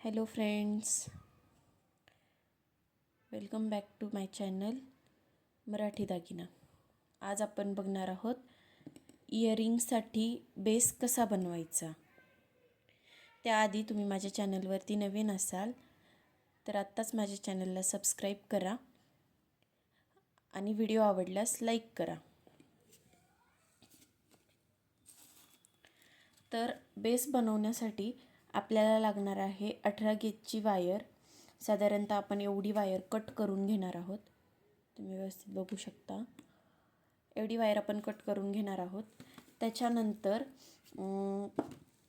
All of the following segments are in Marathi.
Hello friends, welcome back to my channel Marathi Dagina. आज आपण बघणार आहोत इयरिंगसाठी बेस कसा बनवायचा. त्याआधी तुम्ही माझ्या चॅनलवरती नवीन असाल तर आत्ताच माझ्या चॅनलला सबस्क्राईब करा आणि व्हिडिओ आवडल्यास लाईक करा. तर बेस बनवण्यासाठी आपल्याला लागणार आहे 18 गेजची वायर. साधारणतः आपण एवढी वायर कट करून घेणार आहोत. तुम्ही व्यवस्थित बघू शकता. एवढी वायर आपण कट करून घेणार आहोत. त्याच्यानंतर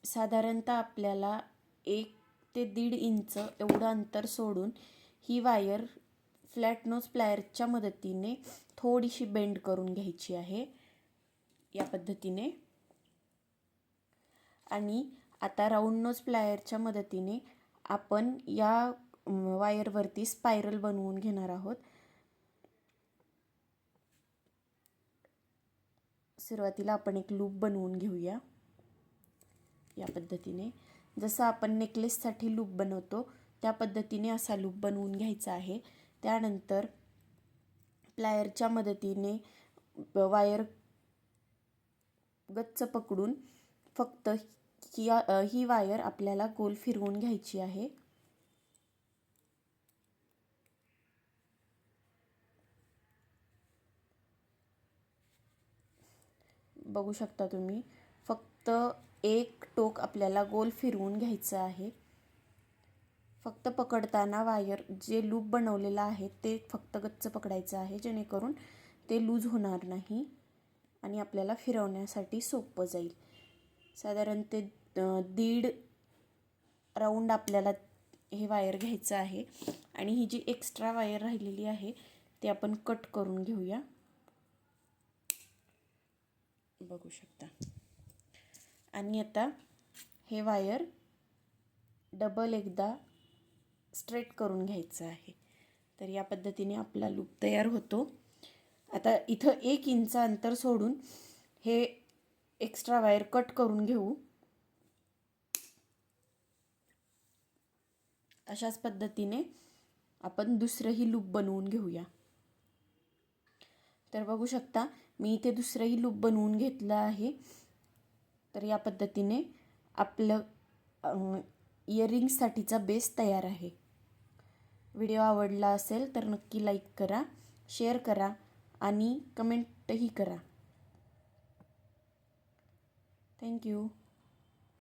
साधारणतः आपल्याला 1 ते 1.5 इंच एवढं अंतर सोडून ही वायर फ्लॅट नोज प्लायरच्या मदतीने थोडीशी बेंड करून घ्यायची आहे, या पद्धतीने. आणि आता राऊंड नोज प्लायरच्या मदतीने आपण या वायरवरती स्पायरल बनवून घेणार आहोत. सुरुवातीला आपण एक लूप बनवून घेऊया, या पद्धतीने. जसं आपण नेकलेससाठी लूप बनवतो त्या पद्धतीने असा लूप बनवून घ्यायचा आहे. त्यानंतर प्लायरच्या मदतीने वायर गच्च पकडून फक्त ही वायर आपल्याला गोल फिरवून घ्यायची आहे. बघू शकता तुम्ही, फक्त एक टोक आपल्याला गोल फिरवून घ्यायचं आहे. फक्त पकडताना वायर जे लूप बनवलेलं आहे ते फक्त गच्च पकडायचं आहे, जेणेकरून ते लूज होणार नाही आणि आपल्याला फिरवण्यासाठी सोपं जाईल. साधारण ते 1.5 राऊंड आपल्याला हे वायर घ्यायचं आहे. आणि ही जी एक्स्ट्रा वायर राहिलेली आहे ती आपण कट करून घेऊया. बघू शकता. आणि आता हे वायर डबल एकदा स्ट्रेट करून घ्यायचं आहे. तर या पद्धतीने आपला लूप तयार होतो. आता इथं 1 इंच अंतर सोडून हे एक्स्ट्रा वायर कट करून घेऊ. अशाच पद्धतीने आपण दुसरंही लूप बनवून घेऊया. तर बघू शकता, मी इथे दुसरंही लूप बनवून घेतलं आहे. तर या पद्धतीने आपलं इयरिंगसाठीचा बेस तयार आहे. व्हिडिओ आवडला असेल तर नक्की लाईक करा, शेअर करा आणि कमेंटही करा. थँक्यू.